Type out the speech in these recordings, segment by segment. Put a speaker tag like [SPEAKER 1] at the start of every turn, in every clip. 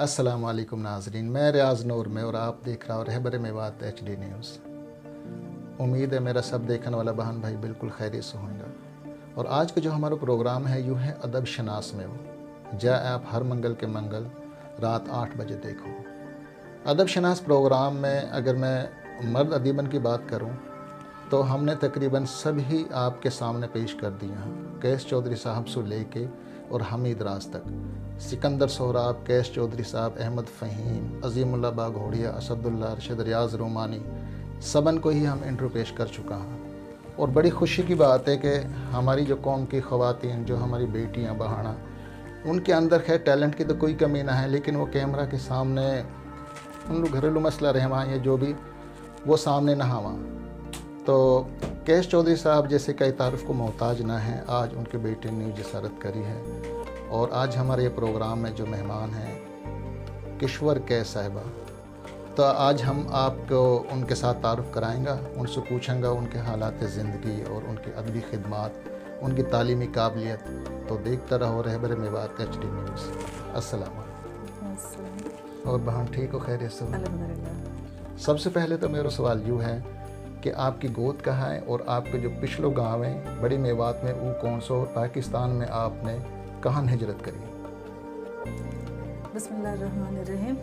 [SPEAKER 1] अस्सलाम वालेकुम नाज़रीन, मैं रियाज़ नूर में और आप देख रहा हो रहबर मेवात HD न्यूज़। उम्मीद है मेरा सब देखने वाला बहन भाई बिल्कुल खैरियत से होंगे। और आज का जो हमारा प्रोग्राम है यूँ है अदब शनास में वो जा आप हर मंगल के मंगल रात 8 बजे देखो। अदब शनास प्रोग्राम में अगर मैं मर्द अदीबन की बात करूँ तो हमने तकरीबन सभी आपके सामने पेश कर दिया हैं, कैस चौधरी साहब से लेके और हमीद राज तक, सिकंदर सोहराब, कैस चौधरी साहब, अहमद फ़हीम, अज़ीमुल्लाह बाघोड़िया, असदुल्ला अरशद, रियाज़ रोमानी, सबन को ही हम इंटरव्यू पेश कर चुका हैं। और बड़ी खुशी की बात है कि हमारी जो कौम की ख़वातीन, जो हमारी बेटियां बहाना, उनके अंदर खैर टैलेंट की तो कोई कमी ना है, लेकिन वो कैमरा के सामने उन लोग घरेलू मसला रहे वहाँ, ये जो भी वो सामने ना हवा। तो कैस चौधरी साहब जैसे कई तारुफ को मोहताज ना हैं, आज उनके बेटे ने जसारत करी है। और आज हमारे ये प्रोग्राम में जो मेहमान हैं किश्वर कैस साहिबा, तो आज हम आपको उनके साथ तारुफ कराएंगा, उनसे पूछेंगा उनके हालात ज़िंदगी और उनकी अदबी खिदमात, उनकी तालीमी काबिलियत। तो देखता रहो रहबर मेवात HD न्यूज़। अस्सलाम वालेकुम। और बहन ठीक हो, खैरियत से?
[SPEAKER 2] अल्हम्दुलिल्लाह।
[SPEAKER 1] सबसे पहले तो मेरा सवाल यूँ है कि आपकी गोद कहाँ है और आपके जो पिछलो गाँव हैं बड़ी मेवात में वो कौन सा, और पाकिस्तान में आपने कहाँ हिजरत करी?
[SPEAKER 2] बिस्मिल्लाहिर्रहमानिर्रहीम।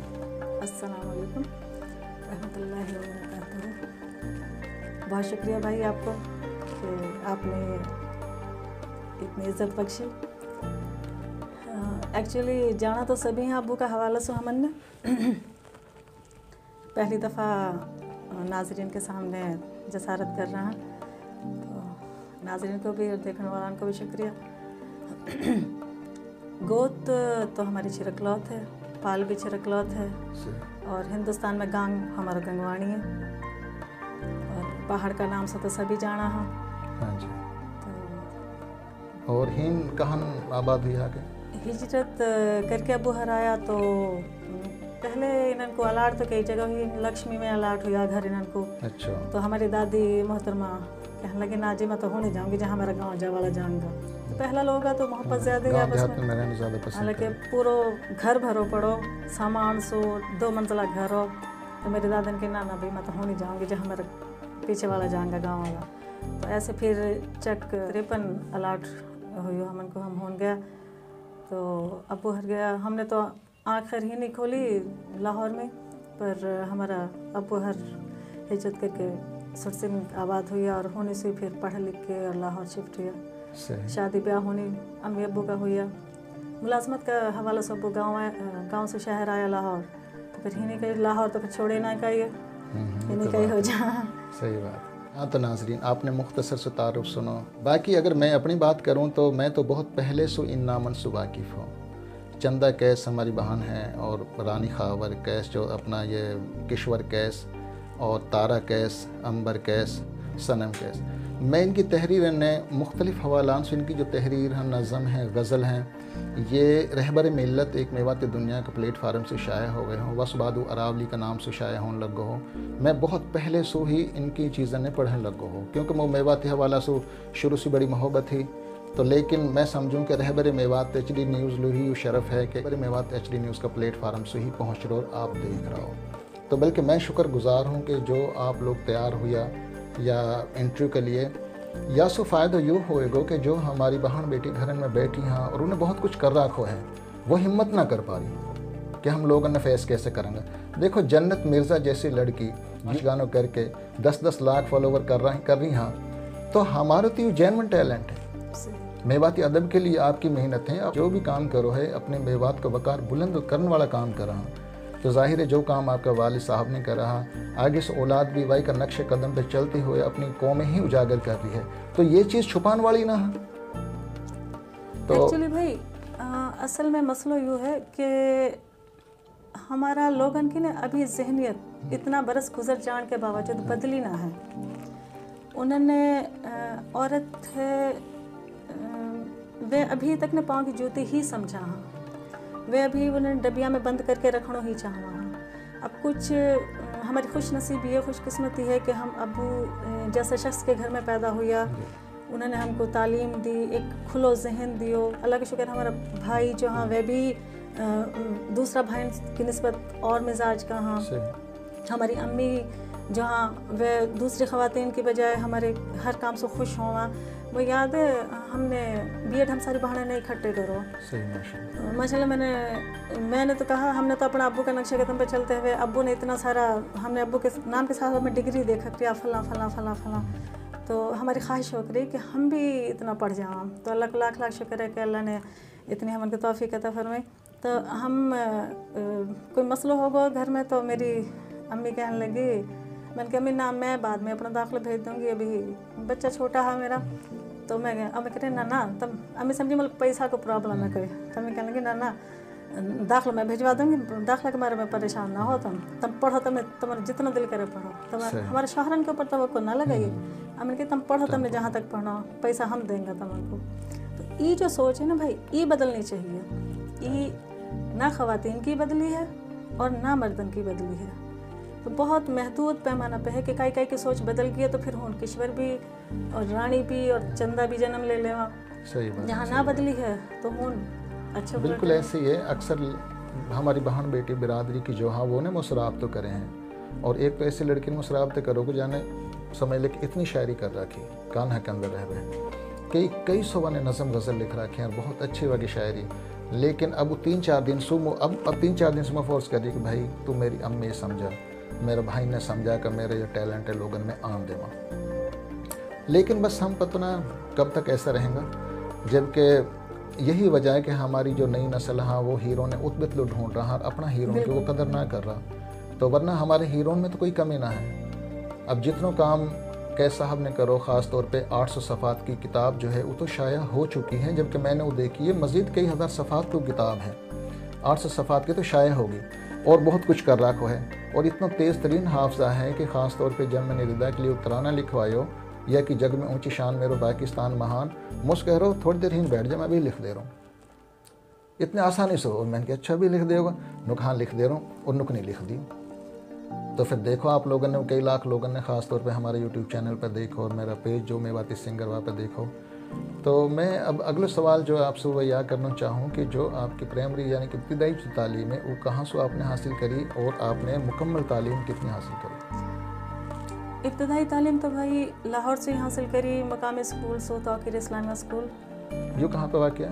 [SPEAKER 2] अस्सलाम वालेकुम रहमतुल्लाहि व बरकातहू। बहुत शुक्रिया भाई आपको कि आपने इतनी इज़्ज़त बख्शी। एक्चुअली जाना तो सभी हैं अबू का हवाला से हमने पहली दफ़ा नाज़रीन के सामने जसारत कर रहा है, तो नाज़रीन को भी और देखने वालों को भी शुक्रिया। गोद तो हमारी चिरकलौत है, पाल भी चिरकलौत है, और हिंदुस्तान में गांग हमारा गंगवाणी है, और पहाड़ का नाम से तो सभी जाना है।
[SPEAKER 1] हाँ जी। तो और हिंद कहाँ आबाद हुई आके?
[SPEAKER 2] हिजरत करके अबू हर आया तो पहले इन्हन को अलाट तो कई जगह हुई, लक्ष्मी में अलाट हुआ घर इन्हन को। अच्छा। तो हमारी दादी मोहतरमा कहने लगी ना जी मैं तो हो नहीं जाऊँगी जहाँ मेरा गाँव जा वाला जाऊँगा। तो पहला लोग का तो मोहब्बत ज़्यादा है आपस में, हालांकि पूरा घर भरो पड़ो सामान सो 2 मंजिला घर हो। तो मेरे दादन के ना भाई मैं तो हो नहीं जाऊँगी जहाँ मेरा पीछे वाला जाऊँगा गाँव वाला। तो ऐसे फिर चक 53 अलाट हुई हमन को, हम हो गया। तो अबू हर गया, हमने तो आखिर ही नहीं खोली लाहौर में, पर हमारा अबू हर हिजरत करके सुरसिंग आबाद हुई और होने से फिर पढ़ लिख के और लाहौर शिफ्ट हुआ। शादी ब्याह होने अम्मी अब्बू का हुआ, मुलाजमत का हवाला से अब्बू गाँव से शहर आया लाहौर। तो फिर ही नहीं कही लाहौर, तो फिर छोड़े ना कही नहीं कही हो जा।
[SPEAKER 1] सही बात। हाँ तो नाज़रीन आपने मुख्तसर से तारुफ सुनो। बाकी अगर मैं अपनी बात करूँ तो मैं तो बहुत पहले से इन नामन से वाकिफ़ हूँ। चंदा कैस हमारी बहन है, और रानी खावर कैस जो अपना ये किश्वर कैस, और तारा कैस, अंबर कैस, सनम कैस। मैं इनकी तहरीर ने मुख्तलिफ़ हवालान से इनकी जो तहरीर हैं, नज़म हैं, गज़ल हैं, ये रहबर मिल्लत एक मेवात दुनिया के प्लेटफार्म से शाया हो गए हों, वसबादू अरावली का नाम से शाया होने लग हो। मैं बहुत पहले से ही इनकी चीज़ें ने पढ़ने लग हो, क्योंकि मैं मेवाती हवाला से शुरू से बड़ी मोहब्बत थी। तो लेकिन मैं समझूं कि रहबर मेवात HD न्यूज़ लो ही शरफ़ है कि रहबर मेवात HD न्यूज़ का प्लेटफार्म से ही पहुँच रहे और आप देख रहा हो। तो बल्कि मैं शुक्रगुज़ार हूँ कि जो आप लोग तैयार हुआ या इंटरव्यू के लिए, या सो फ़ायदा यूँ होएगा कि जो हमारी बहन बेटी घर में बैठी हैं और उन्हें बहुत कुछ कर रखो है, वो हिम्मत ना कर पा रही कि हम लोगों ने फेस कैसे करेंगे। देखो जन्नत मिर्ज़ा जैसी लड़की गानों करके 10-10 लाख फॉलोवर कर रही हैं, तो हमारा तो ये जेन्युइन टैलेंट है। मेवाती अदब के लिए आपकी मेहनत है, आप जो भी काम करो है अपने मेवात को वकार बुलंद करने वाला काम कर रहा। तो जाहिर है जो काम आपका वालिद साहब ने कर रहा, आगे से औलाद भी वही का नक्शे कदम पे चलते हुए अपनी कौमें ही उजागर कर रही है, तो ये चीज़ छुपाने वाली ना है।
[SPEAKER 2] तो एक्चुअली भाई असल में मसला यूँ है कि हमारा लोगन की ना अभी जहनियत इतना बरस गुजर जाने के बावजूद बदली ना है। उन्होंने औरत है वे अभी तक ने पाँव की जूती ही समझा हाँ, वे अभी उन्हें डबिया में बंद करके रखना ही चाहा हाँ। अब कुछ हमारी खुश नसीबी है, खुशकिस्मती है कि हम अबू जैसे शख्स के घर में पैदा हुआ, उन्होंने हमको तालीम दी, एक खुलो जहन दियो। अल्लाह का शुक्र हमारा भाई जो हाँ वह भी दूसरा भाई की निस्बत और मिजाज का। हाँ, हमारी अम्मी जहाँ वह दूसरी ख़वातीन की बजाय हमारे हर काम से खुश हुआ, वो याद है हमने बीएड हम सारी बहाने नहीं इकट्ठे करो। माशाल्लाह मैंने तो कहा हमने तो अपना अब्बू का नक्शे कदम पे चलते हुए अब्बू ने इतना सारा, हमने अब्बू के नाम के साथ हमें डिग्री देखा कि फला फला फला फला, तो हमारी ख्वाहिश हो रही कि हम भी इतना पढ़ जाओ। तो अल्लाह का लाख लाख शुक्र है कि अल्लाह ने इतनी हमको तौफीक अता फरमाई। तो हम कोई मसला होगा घर में तो मेरी अम्मी कहने लगी, मैंने कहा अम्मी ना मैं बाद में अपना दाखिला भेज दूँगी, अभी बच्चा छोटा है मेरा। तो मैं अम्मी कह रही ना तब अम्मी समझी मतलब पैसा को प्रॉब्लम है कोई, तो अम्मी कहने लगी ना दाखिला मैं भिजवा दूँगी, दाखिला के बारे में परेशान ना हो तुम पढ़ो, तुम्हारा जितना दिल करे पढ़ो, तुम्हारे हमारे शहरन के ऊपर तवक्कुल ना लगाइए। अम्मी कही तुम पढ़ो, तुमने जहाँ तक पढ़ना पैसा हम देंगे तुमको। तो ये जो सोच है ना भाई, ये बदलनी चाहिए। ये ना ख़वातीन की बदली है और ना मर्दन की बदली है। तो बहुत महदूद पैमाना पे है कि काई की सोच बदल गई है, तो फिर हूँ किश्वर भी और रानी भी और चंदा भी जन्म ले लेवा।
[SPEAKER 1] सही बात।
[SPEAKER 2] जहाँ ना बदली है तो हूँ अच्छा
[SPEAKER 1] बिल्कुल ऐसे ही है। अक्सर हमारी बहन बेटी बिरादरी की जो हाँ वो ने मुसराब तो करे हैं, और एक तो ऐसी लड़की ने मुसराब तो करोगे जाने समझ ले कि इतनी शायरी कर रखी कान्हा के अंदर रह गए, कई सौ ने नज़म गज़ल लिख रखे हैं, बहुत अच्छी वाली शायरी। लेकिन अब 3-4 दिन अब 3-4 दिन से मैं फोर्स कर रही कि भाई तू मेरी अम्मी समझा, मेरे भाई ने समझा कि मेरे जो टैलेंट है लोगों में आम देवा। लेकिन बस हम पता ना कब तक ऐसा रहेगा, जबकि यही वजह है कि हमारी जो नई नस्ल है वो हीरो ने उतबितलो ढूंढ रहा है, अपना हीरो की वो कदर ना कर रहा। तो वरना हमारे हीरो में तो कोई कमी ना है। अब जितना काम कैस साहब ने करो, ख़ास तौर पे 800 सफ़ात की किताब जो है वो तो शाया हो चुकी है, जबकि मैंने वो देखी है मज़ीद कई हज़ार सफ़ात की किताब है, 800 सफ़ात की तो शाया होगी और बहुत कुछ कर रखा है। और इतना तेज़ तरीन हाफजा है कि ख़ास तौर पे जब मैंने रिदा के लिए तराना लिखवायो या कि जग में ऊंची शान मेरो पाकिस्तान महान, मुझ कह रहा हूँ थोड़ी देर ही बैठ जा मैं भी लिख दे रहा हूँ इतने आसानी से। और मैंने कहा अच्छा भी लिख दे होगा, नुक हाँ लिख दे रहा हूँ, और नुक नहीं लिख दी। तो फिर देखो आप लोगों ने, कई लाख लोगों ने ख़ास तौर पे हमारे यूट्यूब चैनल पर देखो और मेरा पेज जो मेवाती सिंगर वहाँ पर देखो। तो मैं अब अगला सवाल जो आपसे वो यह करना चाहूँ कि जो आपकी प्राइमरी यानी कि इब्तदाई जो तालीम है वो कहाँ से आपने हासिल करी और आपने मुकम्मल तालीम कितनी हासिल करी?
[SPEAKER 2] इब्तदाई तालीम तो भाई लाहौर से ही हासिल करी, मकामी school so Tauqeer Islamia school.
[SPEAKER 1] जो कहाँ पर वाक़ है?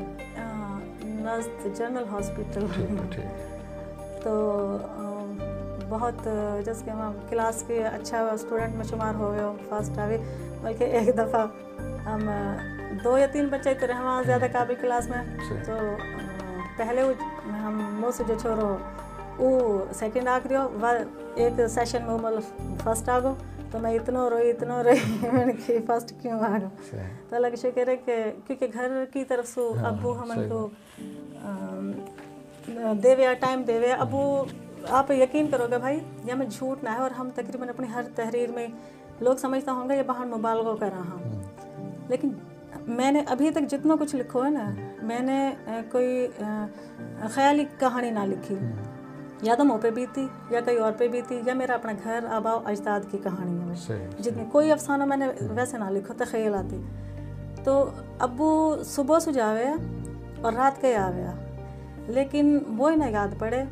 [SPEAKER 2] नज़द जनरल हॉस्पिटल। तो बहुत जैसे हम क्लास के अच्छा स्टूडेंट में शुमार हो गए, फर्स्ट आवे, बल्कि एक दफ़ा हम 2 या 3 बच्चे तो रहे ज़्यादा काबिल क्लास में। तो पहले हम मुँह से जो छोड़ो वो सेकंड आ गयो, एक सेशन में मतलब फर्स्ट आ गो। तो मैं इतना रोई मैंने कि फर्स्ट क्यों आ गो। तो अल्लाह का शुक्र है कि क्योंकि घर की तरफ से अबू हमको देवे टाइम देवे। अबू आप यकीन करोगे भाई, या मैं झूठ ना है, और हम तकरीबन अपनी हर तहरीर में लोग समझता होंगे ये बहन मुबालगो कर रहा, लेकिन मैंने अभी तक जितना कुछ लिखो है ना, मैंने कोई ख्याली कहानी ना लिखी, या तो मुँह पे बीती या कहीं और पे बीती, या मेरा अपना घर आबाओ अजदाद की कहानी है। जितनी कोई अफसाना मैंने वैसे ना लिखो तो ख्याल आती। तो अबू सुबह से जावे और रात के आवे, लेकिन वो ही ना याद पड़े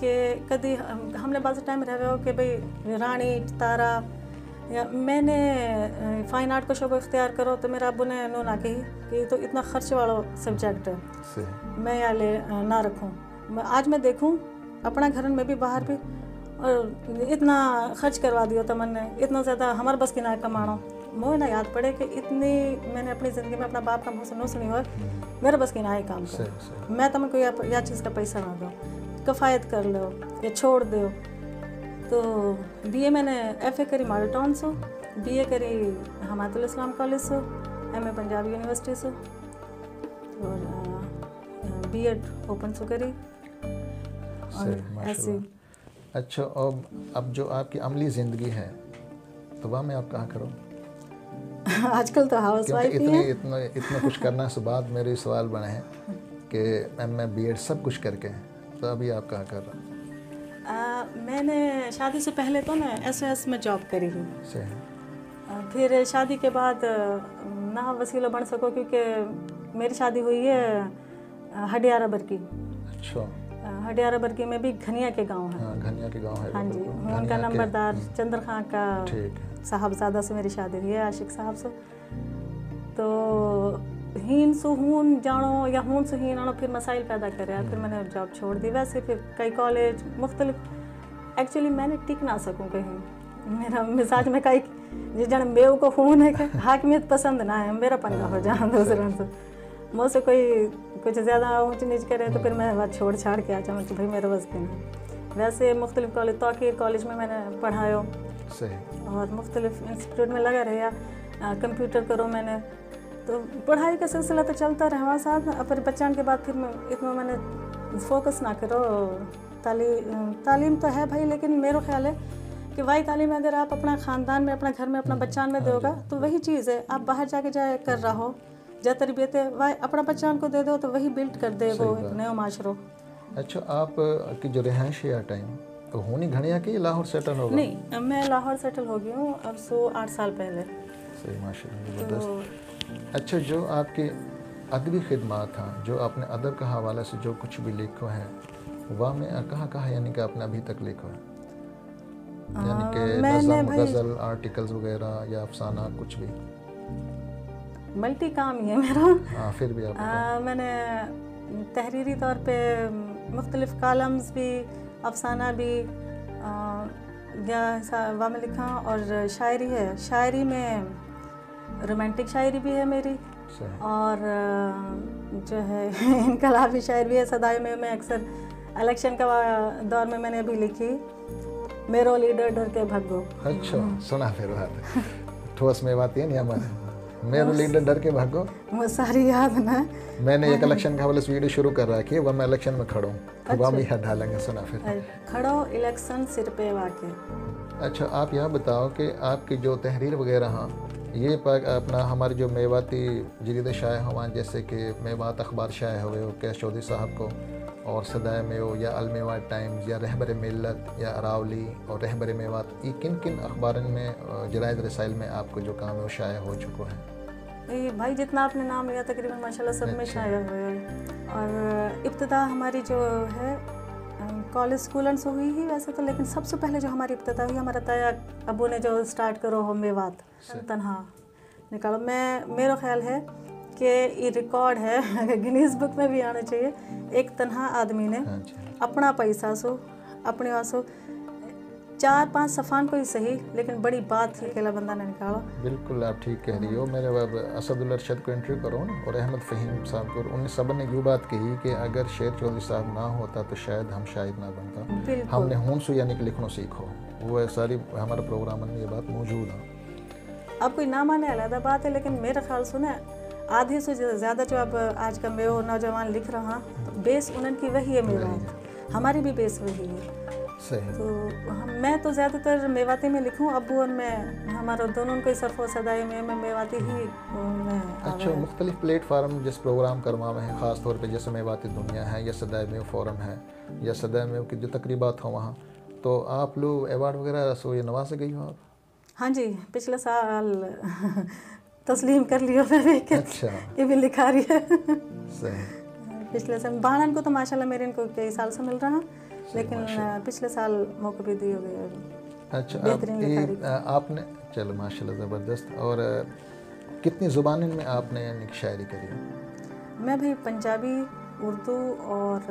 [SPEAKER 2] कि कभी हमने बाज़ टाइम रह गए कि भाई रानी तारा या मैंने फ़ाइन आर्ट को शोबा इख्तियार करो, तो मेरा अबू ने नो ना कही कि तो इतना ख़र्च वाला सब्जेक्ट है, मैं या ले ना रखूँ। आज मैं देखूँ अपना घर में भी बाहर भी, और इतना खर्च करवा दिया तो मैंने इतना ज़्यादा हमारे बस की ना कमाना, मुझे ना याद पड़े कि इतनी मैंने अपनी ज़िंदगी में अपना बाप का मुँह से नो सुनी हो, मेरे बस की ना ही काम कर, मैं तुमको या चीज़ का पैसा ना दो, कफ़ायत कर लो या छोड़ दो। तो बीए मैंने एफए करी मॉडल टाउन से, बीए करी हमायतुल इस्लाम कॉलेज से, एमए पंजाब यूनिवर्सिटी से, और बीएड ओपन से करी। और ऐसे
[SPEAKER 1] अच्छा, अब जो आपकी अमली ज़िंदगी है तो वह में आप कहाँ करो?
[SPEAKER 2] आजकल तो हाउस वाइफ ही है।
[SPEAKER 1] इतना कुछ करना से बाद मेरे सवाल बने हैं कि एमए बीएड सब कुछ करके, तो अभी आप कहाँ कर रहे?
[SPEAKER 2] मैंने शादी से पहले तो ना एसओएस में जॉब करी ही, फिर शादी के बाद ना वसीला बन सको क्योंकि मेरी शादी हुई है हडियारा बरकी।
[SPEAKER 1] अच्छा।
[SPEAKER 2] हटियारा बरकी में भी घनिया के गांव है।
[SPEAKER 1] हाँ, घनिया के गांव है।
[SPEAKER 2] हाँ जी, उनका नंबरदार चंद्र खां का साहबजादा से मेरी शादी हुई है, आशिक साहब से। तो हीन सु हून जानो या हून सु हीन आनो, फिर मसाइल पैदा करे, फिर मैंने जॉब छोड़ दी। वैसे फिर कई कॉलेज मुख्तलिफ, एक्चुअली मैंने टिक ना सकूँ कहीं, मेरा मिजाज में कई जिस जन बेव को खून है कि हाकिमियत पसंद ना है, मेरा पंगा हो जाए दूसरों से। मुझसे कोई कुछ ज़्यादा ऊँच नीच करे तो फिर मैं बात छोड़ छाड़ के आ जाऊँ कि भाई मेरे बस के ना। वैसे मुख्तलिफ कॉलेज, तौकीर कॉलेज में मैंने पढ़ायो और मुख्तलिफ इंस्टीट्यूट में लगा रहा, कंप्यूटर करो मैंने। तो पढ़ाई का सिलसिला तो चलता रहा साथ। फिर बच्चन के बाद फिर मैं इतना मैंने फोकस ना करो, तालीम तो है भाई, लेकिन मेरा ख्याल है कि वही तालीम अगर आप अपना ख़ानदान में, अपना घर में, अपना बच्चान में दोगा तो वही चीज़ है। आप बाहर जाके जाए कर रहा हो, जा तरबियत है वही अपना बच्चान को दे दो तो वही बिल्ड कर दे वो एक नया माशरो।
[SPEAKER 1] अच्छा, आप की जो रिहाइश है टाइम तो होनी घनिया की लाहौर सेटल हो गई?
[SPEAKER 2] नहीं, मैं लाहौर सेटल हो गई हूँ अब 8 साल पहले।
[SPEAKER 1] सही, माशाल्लाह, ज़बरदस्त। अच्छा, जो आपके अदबी खिदमात हैं, जो आपने अदब का हवाला से जो कुछ भी लिखो है वह में कहाँ यानी कि आपने अभी तक लिखो है, यानी कि नज़म, गज़ल, आर्टिकल्स वगैरह या अफसाना कुछ भी?
[SPEAKER 2] मल्टी काम ही है मेरा।
[SPEAKER 1] हाँ, फिर भी आप
[SPEAKER 2] मैंने तहरीरी तौर पे मुख्तलिफ कालम्स भी, अफसाना भी या वह में लिखा, और शायरी है। शायरी में रोमांटिक शायरी भी है मेरी, और जो है इनकलाबी शायरी भी है। सदाई में मैं अक्सर इलेक्शन का दौर में मैंने अभी लिखी, मेरो लीडर डर के भगो।
[SPEAKER 1] अच्छा, सुना फिर बात ठोस में बात है नहीं हमारे, मेरो लीडर डर के भागो,
[SPEAKER 2] वो सारी याद ना।
[SPEAKER 1] मैंने एक इलेक्शन का हवाले से वीडियो शुरू कर रखी है, वह मैं इलेक्शन में खड़ा हूँ, तो वह भी डालेंगे। सुना फिर
[SPEAKER 2] खड़ो इलेक्शन सिर पे वाके।
[SPEAKER 1] अच्छा, आप यह बताओ कि आपकी जो तहरीर वगैरह हाँ, ये अपना हमारे जो मेवाती जरीदे शाये हुआ, जैसे कि मेवात अखबार शाये हुए हो कैश चौधरी साहब को, और सदाए मेव या अलमेवात टाइम्स या रहबर मिल्लत या अरावली और रहबर मेवात, ये किन किन अखबारों में जराइद रसाइल में आपको जो काम है वो शाये हो चुका है?
[SPEAKER 2] भाई जितना आपने नाम लिया तकरीबन माशाल्लाह सब में शाया हुआ है। और इब्तिदा हमारी जो है कॉलेज स्कूल से हुई ही वैसे तो, लेकिन सबसे पहले जो हमारी इब्तिदा हुई, हमारा ताया अबू ने जो स्टार्ट करो हो मेवात तन्हा निकालो। मेरा ख्याल है कि ये रिकॉर्ड है, गिनीज बुक में भी आना चाहिए। एक तन्हा आदमी ने अपना पैसा सो अपने वासो 4-5 सफ़ान को ही सही, लेकिन बड़ी बात थी अकेला बंदा ने निकाला।
[SPEAKER 1] बिल्कुल, आप ठीक कह रही हो। मेरे असदुल अरशद को इंटरव्यू करो ना, और अहमद फ़हीम साहब को, उन सब ने यूँ बात कही कि अगर शेर चौधरी साहब ना होता तो शायद हम शायद ना बनता। हमने हूँ सु यानी कि लिखना सीखो, वो सारी हमारे प्रोग्राम में ये बात मौजूद है।
[SPEAKER 2] अब कोई ना माने अलग बात है, लेकिन मेरा ख्याल सुने आधी से ज़्यादा जो अब आज का मैं नौजवान लिख रहा, तो बेस उनकी वही है, मेवात हमारी भी बेस वही है।
[SPEAKER 1] सही।
[SPEAKER 2] तो मैं तो ज़्यादातर मेवाती में लिखूं, अबू और मैं हमारा दोनों को सरफो सदाई में मैं मेवाती ही में।
[SPEAKER 1] अच्छा, मुख्तलिफ प्लेटफार्म जिस प्रोग्राम करवाए हैं ख़ास तौर पे, जैसे मेवाती दुनिया है या सदाई में फोरम है या सदाई में की जो तकरीबात हो वहाँ, तो आप लोग अवार्ड वगैरह सो ये नवाज गई हो आप?
[SPEAKER 2] हाँ जी, पिछले साल तस्लीम कर लिया मैंने।
[SPEAKER 1] अच्छा, ये
[SPEAKER 2] भी लिखा रही है।
[SPEAKER 1] सही।
[SPEAKER 2] पिछले साल बाणन को तो माशाल्लाह मेरे इनको कई साल से मिल रहा है, लेकिन पिछले साल मौके भी दिए गए।
[SPEAKER 1] अच्छा, आपने चलो माशाल्लाह ज़बरदस्त। और कितनी ज़ुबानों में आपने शायरी करी?
[SPEAKER 2] मैं भाई पंजाबी, उर्दू और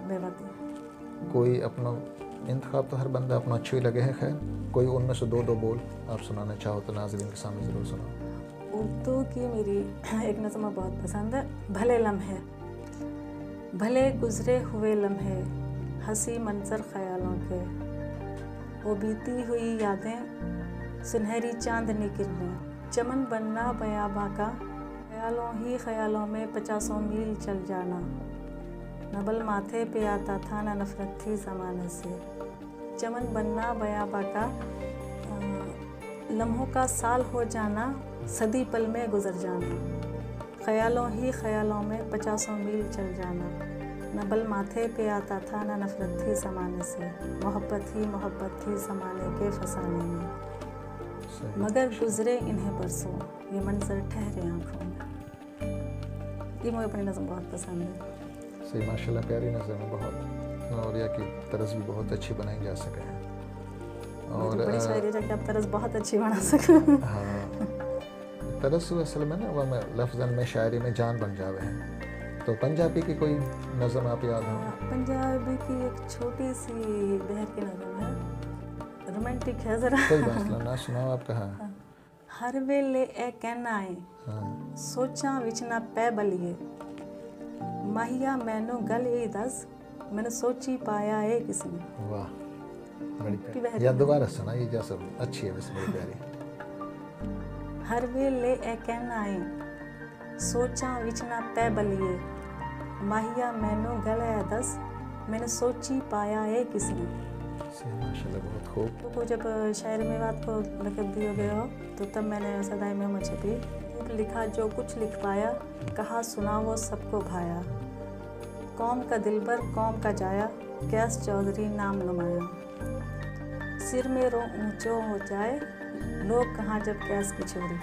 [SPEAKER 2] मेवाती।
[SPEAKER 1] कोई अपना इंतखाब तो हर बंदा अपना अच्छी ही लगे है, खैर कोई उनमें से 2 बोल आप सुनाना चाहो तो नाज़रीन के सामने ज़रूर सुनाओ।
[SPEAKER 2] उर्दू की मेरी एक नज़्म बहुत पसंद है, भले लम्हे, भले गुज़रे हुए लम्हे, हंसी मंजर ख़यालों के, वो बीती हुई यादें, सुनहरी चांदनी किरणें, चमन बनना बयाबा का, ख्यालों ही ख्यालों में 50 मील चल जाना, नबल माथे पे आता था ना नफ़रत थी ज़माने से, चमन बनना बयाबा का, लम्हों का साल हो जाना, सदी पल में गुजर जाना, ख्यालों ही ख्यालों में 50 मील चल जाना, नबल माथे पे आता था ना नफ़रत थी ज़माने से, मोहब्बत थी ज़माने के फसाने में, मगर गुजरे इन्हें बरसों, ये मंजर ठहरे आँखों में। ये मुझे अपनी नज़म बहुत पसंद है।
[SPEAKER 1] सही, माशाल्लाह, प्यारी नज़म है बहुत। और या की तरस भी बहुत अच्छी बनाई जा सके हैं।
[SPEAKER 2] और बड़ी शायरी है कि आप तरस बहुत अच्छी बना सके।
[SPEAKER 1] हाँ, तरस असल में ना वह मैं लफ्ज़न में शायरी में जान बन जावे हैं। तो पंजाबी की कोई नज़म आप याद हो?
[SPEAKER 2] पंजाबी की एक छोटी सी बहर की नज़म है, रोमांटिक है ज़रा।
[SPEAKER 1] कोई बात ना सुनाओ आप। कहा
[SPEAKER 2] हर वेले ए कहना है सोचा विच ना पै बलिए, माहिया मैनू गल ये दस मैंने सोची पाया है किसने।
[SPEAKER 1] वाह, बड़ी प्यारी। या दोबारा सुनाइए, जैसा अच्छी है वैसे बड़ी प्यारी।
[SPEAKER 2] हर वेले ए कहना है सोचा विच ना पै बलिए, माहिया मैनू गल ये दस मैंने सोची पाया है किसने।
[SPEAKER 1] माशाल्लाह, बहुत खूब।
[SPEAKER 2] तो जब शायर में बात को लकब दिए गए हो तो तब मैंने सदाई में मुझे भी लिखा जो कुछ लिख पाया, कहा सुना वो सबको भाया, कौम का दिलबर कौम का जाया, कैस चौधरी नाम नुमाया, सिर में रो ऊंचो हो जाए लोग कहाँ जब कैस की छोरी।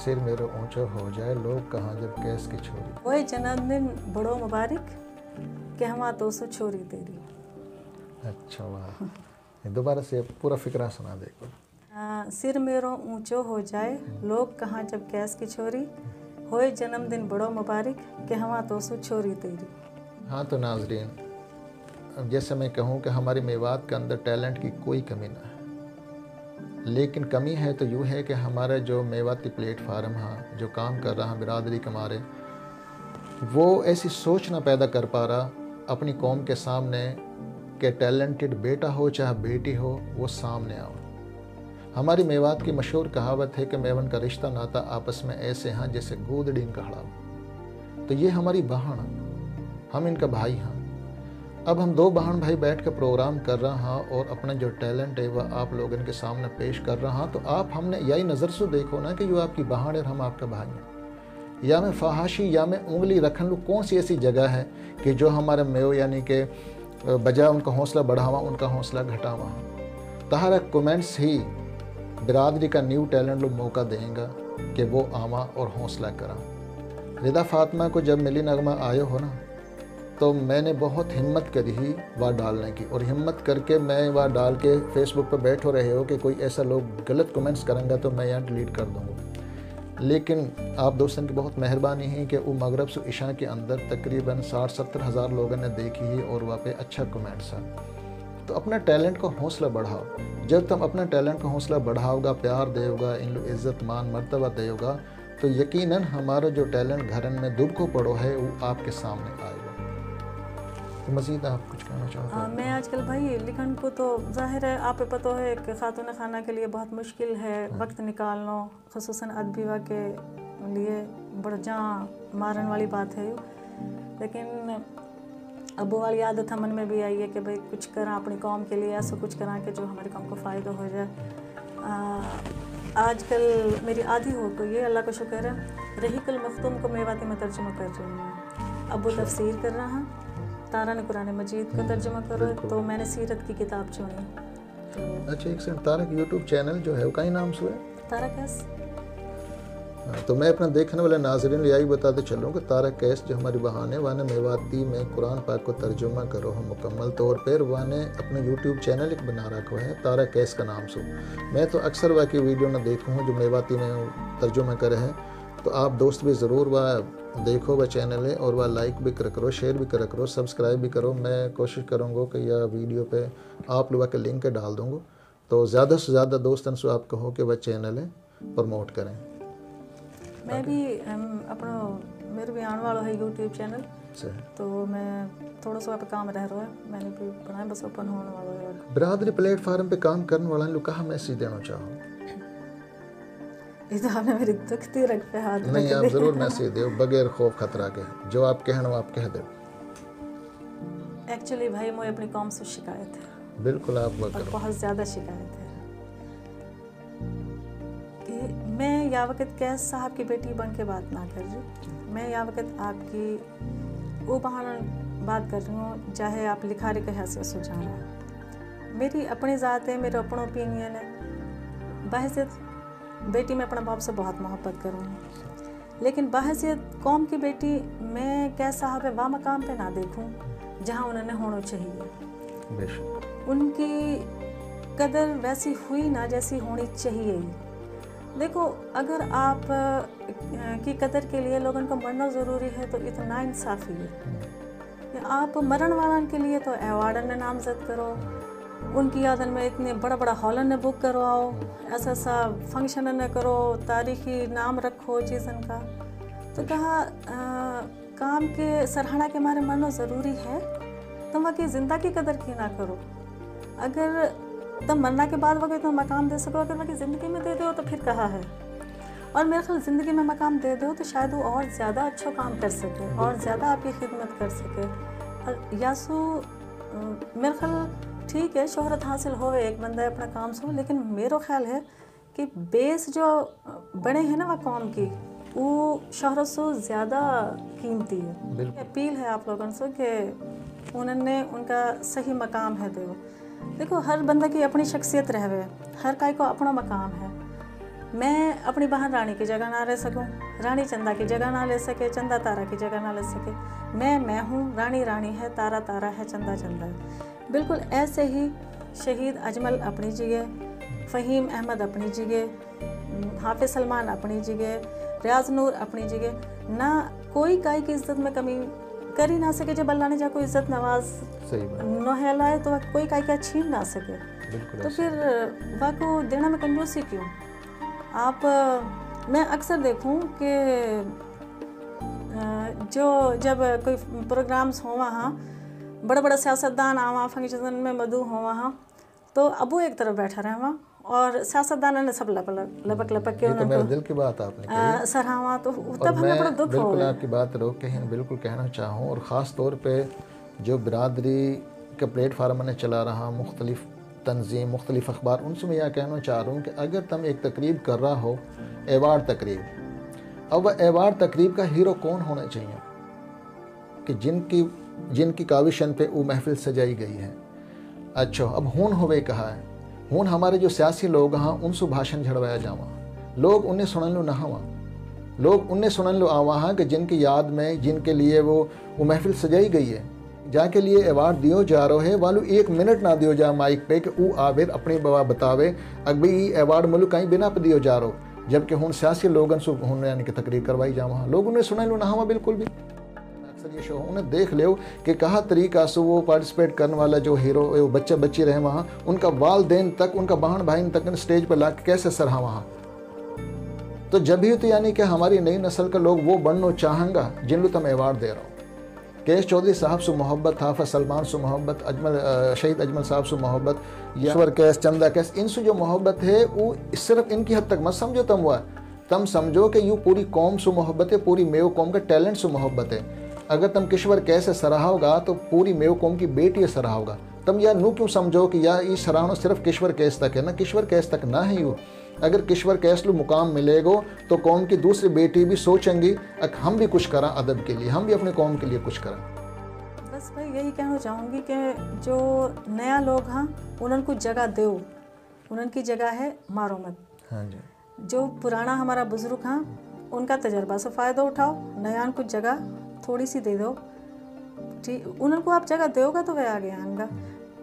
[SPEAKER 1] सिर में रो ऊंचो हो जाए लोग कहाँ जब कैस की छोरी।
[SPEAKER 2] वही जन्मदिन बड़ो मुबारक कहवा तो सो छोरी तेरी।
[SPEAKER 1] अच्छा, वाह, दोबारा से पूरा फिक्रा सुना देखो।
[SPEAKER 2] सिर मेरो ऊंचो हो जाए लोग कहाँ जब कैस की छोरी, होए जन्मदिन बड़ो मुबारक कहवा तो सो छोरी तेरी।
[SPEAKER 1] हाँ, तो नाजरीन, जैसे मैं कहूँ कि हमारे मेवात के अंदर टैलेंट की कोई कमी ना है, लेकिन कमी है तो यूँ है कि हमारा जो मेवाती प्लेटफार्म है जो काम कर रहा है बिरादरी के मारे, वो ऐसी सोच ना पैदा कर पा रहा अपनी कौम के सामने कि टैलेंटेड बेटा हो चाहे बेटी हो वो सामने आओ। हमारी मेवात की मशहूर कहावत है कि मेवन का रिश्ता नाता आपस में ऐसे हैं जैसे गूदड़ीन का हड़ाव। तो ये हमारी बहन, हम इनका भाई हैं। अब हम दो बहन भाई बैठ कर प्रोग्राम कर रहे हैं और अपना जो टैलेंट है वह आप लोगों के सामने पेश कर रहा हैं। तो आप हमने यही नज़र से देखो ना कि यो आपकी बहन है और हम आपका भाई हैं। या मैं फहाशी या मैं उंगली रखन लूँ, कौन सी ऐसी जगह है कि जो हमारे मेव यानी कि बजाय उनका हौसला बढ़ावा उनका हौसला घटावा। तहारा कमेंट्स ही बिरादरी का न्यू टैलेंट लोग मौका देंगे कि वो आवा और हौसला करा। रिदा फातिमा को जब मिली नगमा आयो हो ना, तो मैंने बहुत हिम्मत करी ही वह डालने की, और हिम्मत करके मैं वह डाल के फेसबुक पर बैठो रहे हो कि कोई ऐसा लोग गलत कमेंट्स करेंगे तो मैं यहाँ डिलीट कर दूँगा। लेकिन आप दोस्तों की बहुत मेहरबानी है कि वो मगरब से इशा के अंदर तकरीबन 60-70 हज़ार लोगों ने देखी है और वहाँ पे अच्छा कमेंट्स है। तो अपना टैलेंट को हौसला बढ़ाओ। जब तुम अपना टैलेंट का हौसला बढ़ाओगा, प्यार देगा, इन लोग इज़्ज़त मान मर्तबा देगा, तो यकीनन हमारा जो टैलेंट घरन में दुब को पड़ो है वो आपके सामने आएगा। तो मज़ीद आप कुछ कहना चाहते हैं?
[SPEAKER 2] मैं आजकल भाई लिखन को तो ज़ाहिर है आप पता है कि खातून खाना के लिए बहुत मुश्किल है वक्त निकालना, ख़ुसूसन अदबीवा के लिए बड़ा जहाँ मारन वाली बात है। लेकिन अबू वाली आदत मन में भी आई है कि भाई कुछ करा अपनी कौम के लिए, ऐसा कुछ करा कि जो हमारी कौम को फ़ायदा हो जाए। आजकल मेरी आधी हो गई है, अल्लाह का शुक्र है। रहीकुल मखतूम को मेवाती में तर्जुमा कर रही हूँ, अबू तफसीर कर रहा हूँ, तारा ने कुरान मजीद को तर्जुमा करो, तो मैंने सीरत की किताब चुनी।
[SPEAKER 1] तो अच्छा, एक सेकंड, तारा का यूट्यूब चैनल जो है वो कहीं नाम से है?
[SPEAKER 2] तारा कैस।
[SPEAKER 1] तो मैं अपना देखने वाले नाजरीन यही बताते चलूँ कि तारा कैस जो हमारी बहन है वाने मेवाती में कुरान पाक को तर्जुमा करो हम मुकम्मल तौर पर। वाने अपना यूट्यूब चैनल एक बना रखा है तारा कैस का नाम से। मैं तो अक्सर वह की वीडियो ना देखूँ हूँ जो मेवाती में तर्जुमा करे हैं, तो आप दोस्त भी ज़रूर वह देखो, वह चैनल है, और वह लाइक भी करो, शेयर भी करो, सब्सक्राइब भी करो। मैं कोशिश करूँगा कि यह वीडियो पे आप लोगों के लिंक डाल दूँगा, तो ज़्यादा से ज़्यादा दोस्तों से आप कहो कि वह चैनल है प्रमोट करें।
[SPEAKER 2] मैं भी अपना मेरे भी आने वाला है यूट्यूब चैनल, तो मैं थोड़ा सा पे काम रह रहा है, मैंने भी बनाया, बस ओपन होने वाला है।
[SPEAKER 1] बिरादरी प्लेटफार्म पे काम करने वाला लोग कहाँ मैसेज देना चाहो?
[SPEAKER 2] ये तो आपने मेरी दुखती रख पे हाथ
[SPEAKER 1] नहीं, आप ज़रूर मैसेज दो बगैर खौफ खतरा के, जो आप कहना आप कह दो।
[SPEAKER 2] एक्चुअली भाई मुझे अपनी कौम से शिकायत है।
[SPEAKER 1] बिल्कुल, आप वो करो।
[SPEAKER 2] बहुत ज़्यादा शिकायत है। मैं या वक्त कैस साहब की बेटी बन के बात ना कर रही, मैं या वक्त आपकी वो बहाना बात कर रही हूँ, चाहे आप लिखारी के हैसियत से जान रहे हैं। मेरी अपनी ज़ात है, मेरा अपना ओपिनियन है। बहैसियत बेटी मैं अपने बाप से बहुत मोहब्बत करूँगी, लेकिन बहैसियत कौम की बेटी मैं क्या साहब है वह मकाम पे ना देखूं जहां उन्होंने होना चाहिए। उनकी कदर वैसी हुई ना जैसी होनी चाहिए। देखो, अगर आप की कदर के लिए लोगों को मरना ज़रूरी है तो इतना नाइंसाफ़ी है। आप मरण वालन के लिए तो अवार्ड ने नामजद करो, उनकी यादन में इतने बड़ा बड़ा हॉल ने बुक करवाओ, ऐसा ऐसा फंक्शन न करो, तारीखी नाम रखो चीज़न का। तो कहा काम के सराहना के मारे मरना ज़रूरी है, तुम वह ज़िंदा की कदर की ना करो। अगर तुम मरना के बाद वह तुम मकाम दे सको, अगर वह ज़िंदगी में दे दो तो फिर कहा है। और मेरे ख्याल ज़िंदगी में मकाम दे दो तो शायद वो और ज़्यादा अच्छा काम कर सके और ज़्यादा आपकी खिदमत कर सके। और यासू मेरे ख्याल ठीक है शोहरत हासिल होवे एक बंदा अपना काम से, लेकिन मेरा ख्याल है कि बेस जो बने हैं ना वह कौम की, वो शोहरत से ज़्यादा कीमती है। अपील है आप लोगों से कि उन्होंने उनका सही मकाम है दो। देखो, हर बंदा की अपनी शख्सियत रहवे, हर काई को अपना मकाम है। मैं अपनी बहन रानी की जगह ना रह सकूं, रानी चंदा की जगह ना ले सके, चंदा तारा की जगह ना ले सके। मैं हूँ, रानी रानी है, तारा तारा है, चंदा चंदा है। बिल्कुल ऐसे ही शहीद अजमल अपनी जगह, फ़हीम अहमद अपनी जगह, हाफिज़ सलमान अपनी जगह, रियाज नूर अपनी जगह। ना कोई काई की इज्जत में कमी कर ही ना सके। जब अल्लाह ने जा कोई इज्जत नवाज नहलाए तो वह कोई काई क्या छीन ना सके। तो फिर वह को देना में कंजूसी क्यों? आप मैं अक्सर देखूं कि जो जब कोई प्रोग्राम्स हो वहाँ बड़ा बड़ा सियासतदान आवा फंक्शन में मधु हो वहाँ, तो अबू एक तरफ बैठा रहे वहाँ और सियासतदानों ने सब लपक के
[SPEAKER 1] तो मेरे दिल की बात आपने कही
[SPEAKER 2] सराहा। तो तब हमें बड़ा दुख हो।
[SPEAKER 1] बिल्कुल आपकी बात रोक के बिल्कुल कहना चाहूँ, और ख़ास तौर पे जो बिरादरी का प्लेटफार्म मैंने चला रहा, मुख्तलिफ तंजीम, मुख्तलिफ अखबार, उनसे मैं यह कहना चाह रहा हूँ कि अगर तुम एक तकरीब कर रहा हो, एवार्ड तकरीब, अब वह एवार्ड तकरीब का हीरो कौन होना चाहिए कि जिनकी काविशन पे वो महफिल सजाई गई है। अच्छा, अब हुन होवे कहा है, हुन हमारे जो सियासी लोग हाँ उनसे भाषण झड़वाया जावा, लोग उन्हें सुनन लो नहावा, लोग उन्हें सुनन लो आवा हाँ कि जिनकी याद में, जिनके लिए वो महफिल सजाई गई है, जाके लिए अवार्ड दियो जा रहे है, वालू 1 मिनट ना दियो जा माइक पे कि वो आवेर अपनी बवा बतावे अभी ये अवार्ड मुल्क कहीं बिना पे दियो जा रहो, जबकि हुन सियासी लोगन से हुन यानी कि तकरीर करवाई जावा, लोग उन्हें सुनन लो नहावा बिल्कुल भी। ये शो उन्हें देख लो कि कहा तरीका से वो पार्टिसिपेट करने वाला जो हीरो वो बच्चे बच्ची रहे वहाँ, उनका वालदेन तक, उनका बहन भाई तक स्टेज पर ला के कैसे सराहा वहाँ। तो जब ही तो यानी कि हमारी नई नस्ल का लोग वो बनना चाहेंगा जिनको तुम अवार्ड दे रहा हो। केश चौधरी साहब से मोहब्बत, हाफिज़ सलमान से मोहब्बत, शहीद अजमल साहब से मोहब्बत, ईश्वर कैस, चंदा कैस, इनसे जो मोहब्बत है वो सिर्फ इनकी हद तक मत समझो तुम समझो कि यूँ पूरी कौम से मोहब्बत है, पूरी मेव कौम का टैलेंट से मोहब्बत है। अगर तुम किश्वर कैसे सराहोगा तो पूरी मेव कौम की बेटी सराहोगा। तुम यार नू क्यों समझो कि यार ये सराहना सिर्फ किश्वर कैस तक है ना, किश्वर कैस तक ना है। यू अगर किश्वर कैस लो मुकाम मिलेगो तो कौम की दूसरी बेटी भी सोचेंगी हम भी कुछ करा अदब के लिए, हम भी अपने कौम के लिए कुछ करा।
[SPEAKER 2] बस भाई यही कहना चाहूँगी कि जो नया लोग हाँ उनको जगह दो, उनकी जगह है मारो मत।
[SPEAKER 1] हाँ जी। जो
[SPEAKER 2] पुराना हमारा बुजुर्ग हाँ उनका तजर्बा से फ़ायदा उठाओ, नया कुछ जगह थोड़ी सी दे दो, ठीक उनको आप जगह दोगे तो वह आगे आएगा।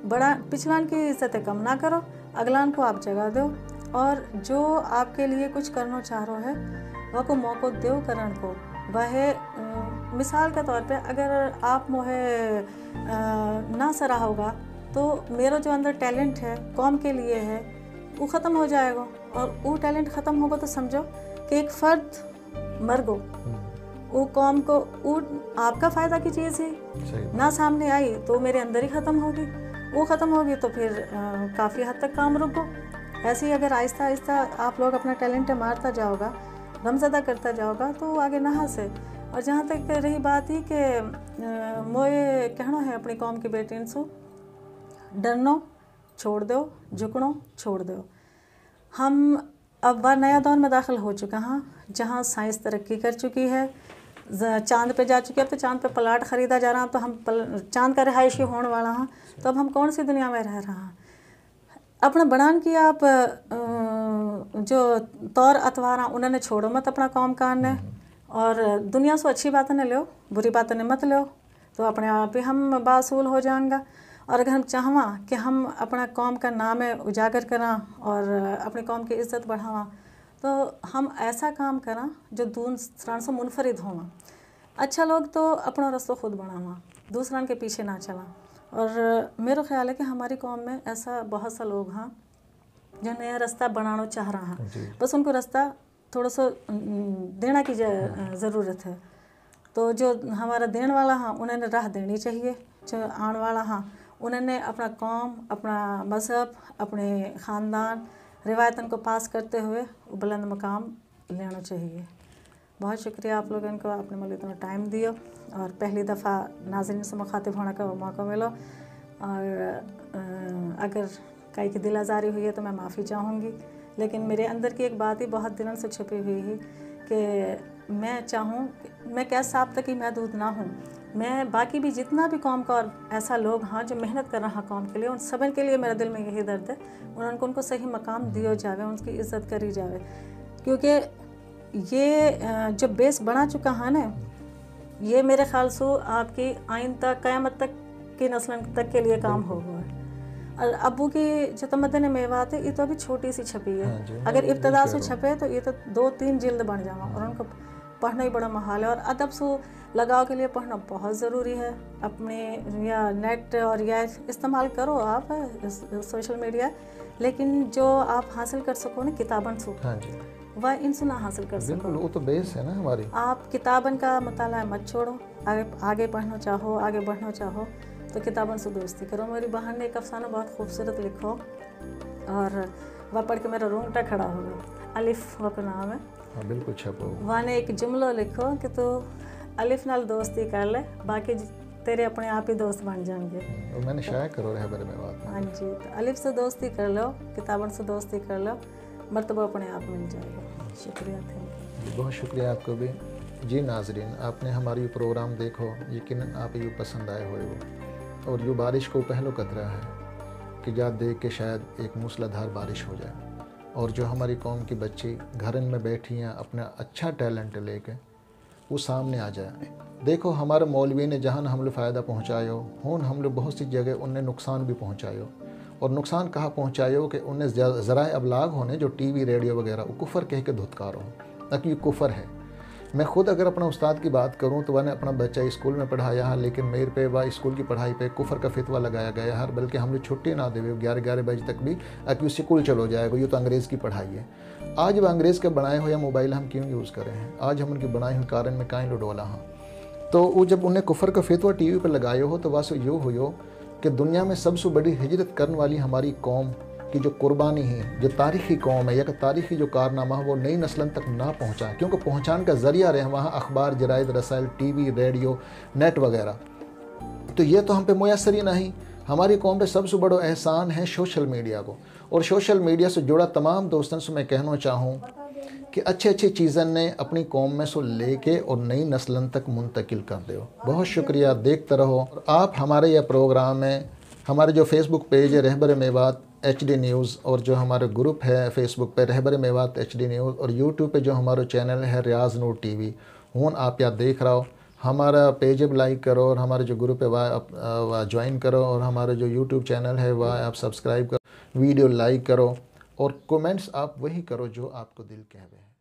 [SPEAKER 2] बड़ा पिछलान की इज्जत कम ना करो, अगलान को आप जगह दो, और जो आपके लिए कुछ करना चाह रहे है वह को मौका दो करण को। वह मिसाल के तौर पे अगर आप मोहे ना सरा होगा तो मेरा जो अंदर टैलेंट है कौम के लिए है वो ख़त्म हो जाएगा, और वो टैलेंट ख़त्म होगा तो समझो कि एक फ़र्द मर गो, वो कौम को वो आपका फ़ायदा की चीज़ ही ना सामने आई तो मेरे अंदर ही ख़त्म होगी, वो ख़त्म होगी तो फिर काफ़ी हद तक काम रुको। ऐसे ही अगर आहिस्ता आहिस्ता आप लोग अपना टैलेंट मारता जाओगा, गमज़दा करता जाओगा तो आगे नहा से। और जहाँ तक रही बात ही कि मोए कहना है अपनी कौम की बेटियों से, डरनो छोड़ दो, झुकनो छोड़ दो। हम अब वह नया दौर में दाखिल हो चुका हाँ जहाँ साइंस तरक्की कर चुकी है, चांद पे जा चुकी है। अब तो चांद पे प्लाट ख़रीदा जा रहा, तो हम चांद का रिहायशी होने वाला हाँ, तो अब हम कौन सी दुनिया में रह रहा हैं। अपना बनान की आप जो तौर अतवारा उन्होंने छोड़ो मत अपना कौम कान ने, और दुनिया से अच्छी बातें न लो, बुरी बातें न मत लो, तो अपने आप ही हम बासूल हो जाएंगे। और अगर हम चाहवा कि हम अपना कौम का नाम उजागर करा और अपनी कौम की इज़्ज़त बढ़ावा, तो हम ऐसा काम करा जो दूसरा से मुनफरिद होवा। अच्छा लोग तो अपना रास्ता खुद बनावा, दूसरा के पीछे ना चला। और मेरा ख्याल है कि हमारी कौम में ऐसा बहुत सा लोग हैं जो नया रास्ता बनाना चाह रहा है, बस उनको रास्ता थोड़ा सा देना की ज़रूरत है। तो जो हमारा देने वाला हाँ उन्हें राह देनी चाहिए, जो आने वाला हाँ उन्होंने अपना कौम, अपना मज़हब, अपने ख़ानदान रिवायतन को पास करते हुए बुलंद मकाम लेना चाहिए। बहुत शुक्रिया आप लोगों को, आपने मुझे इतना टाइम दिया और पहली दफ़ा नाज़रीन से मुखातिब होने का मौका मिला। और अगर कहीं की दिल आज़ारी हुई है तो मैं माफ़ी चाहूँगी, लेकिन मेरे अंदर की एक बात ही बहुत दिनों से छुपी हुई है कि मैं चाहूँ, मैं क्या साहब तक ही महदूद ना हूँ, मैं बाकी भी जितना भी कौम का और ऐसा लोग हाँ जो मेहनत कर रहा कौम के लिए, उन सब के लिए मेरा दिल में यही दर्द है, उनको सही मकाम दिया जाए, उनकी इज़्ज़त करी जाए। क्योंकि ये जो बेस बना चुका है ना, ये मेरे ख्याल से आपकी आइंदा क़यामत तक की नस्ल तक के लिए काम हो हुआ है। और अबू की जो तमद्दन मेवात है, ये तो अभी छोटी सी छपी है, अगर इब्तदा से छपे तो ये तो 2-3 जिल्द बन जावा, और उनको पढ़ना ही बड़ा महाल है। और अदब से लगाव के लिए पढ़ना बहुत ज़रूरी है। अपने या नेट और या इस्तेमाल करो आप सोशल मीडिया, लेकिन जो आप हासिल कर सको ना किताबन से, वह इनसे ना हासिल कर सको।
[SPEAKER 1] वो तो बेस है ना हमारी।
[SPEAKER 2] आप किताबन का मुताला मत छोड़ो, आगे पढ़ना चाहो, आगे बढ़ना चाहो तो किताबन से दोस्ती करो। मेरी बहन ने एक अफसाना बहुत खूबसूरत लिखो और वह पढ़ के मेरा रोंगटा खड़ा हो गया। अलिफ वह का नाम है।
[SPEAKER 1] हाँ बिल्कुल छपो।
[SPEAKER 2] वहाँ ने एक जुमला लिखो कि तो अलिफ नाल दोस्ती कर ले, बाकी तेरे अपने आप ही दोस्त बन जाएंगे।
[SPEAKER 1] और मैंने शायद करो रहबर में बात।
[SPEAKER 2] हाँ जी, तो अलिफ से दोस्ती कर लो, किताबन से दोस्ती कर लो, मर्तबा अपने आप मिल जाएगा। शुक्रिया, थैंक यू।
[SPEAKER 1] बहुत शुक्रिया आपको भी। जी नाजरीन, आपने हमारी प्रोग्राम देखो, यकीनन आप ये पसंद आए हुए हो। और यो बारिश को पहलो कतरा है कि जा देख के शायद एक मूसलाधार बारिश हो जाए, और जो हमारी कौम की बच्ची घरन में बैठी हैं अपना अच्छा टैलेंट लेके वो सामने आ जाए। देखो हमारे मौलवी ने जहाँ हम लोग फ़ायदा पहुँचायो हूँ, हम लोग बहुत सी जगह उन्हें नुकसान भी पहुँचायो। और नुकसान कहाँ पहुँचायो कि उन्हें ज़राए अबलाग होने जो टीवी रेडियो वगैरह वो कुफर कह के धुतकारो, ताकि ये कुफर है। मैं ख़ुद अगर अपना उस्ताद की बात करूं तो मैंने अपना बच्चा स्कूल में पढ़ाया है, लेकिन मेरे पे व स्कूल की पढ़ाई पे कुफर का फितवा लगाया गया है, बल्कि हम लोग छुट्टी ना देवे 11 बजे तक भी कि स्कूल चलो जाएगा, ये तो अंग्रेज़ की पढ़ाई है। आज वह अंग्रेज़ के बनाए हुए मोबाइल हम क्यों यूज़ करें हैं? आज हम उनकी बनाई हुई कारण में काइन लुडोला हाँ। तो वो जब उन्हें कुफर का फितवा टीवी पर लगायो हो तो बस यो हो कि दुनिया में सबसे बड़ी हिजरत करने वाली हमारी कौम की जो कुर्बानी है, जो तारीख़ी कौम है या तारीख़ी जो कारनामा है, वो नई नस्लन तक ना पहुँचा, क्योंकि पहुँचाने का ज़रिया रहे वहाँ अखबार, जराइद, रसायल, टीवी, रेडियो, नेट वगैरह। तो ये तो हम पे मुयसर ही नहीं। हमारी कौम पे सबसे बड़ा एहसान है सोशल मीडिया को, और सोशल मीडिया से जुड़ा तमाम दोस्तों से मैं कहना चाहूँ कि अच्छी अच्छी चीज़ें ने अपनी कौम में से लेके और नई नस्लन तक मुंतकिल कर दो। बहुत शुक्रिया, देखते रहो। और आप हमारे यह प्रोग्राम में, हमारे जो फेसबुक पेज है रहबर मेवात HD न्यूज़, और जो हमारे ग्रुप है फेसबुक पे रहबर मेवात HD न्यूज़, और यूट्यूब पे जो हमारा चैनल है रियाज नूर TV, हूँ आप या देख रहा हो। हमारा पेज अब लाइक करो, और हमारे जो ग्रुप है वह ज्वाइन करो, और हमारे जो यूट्यूब चैनल है वह आप सब्सक्राइब करो, वीडियो लाइक करो, और कमेंट्स आप वही करो जो आपको दिल कहवे है।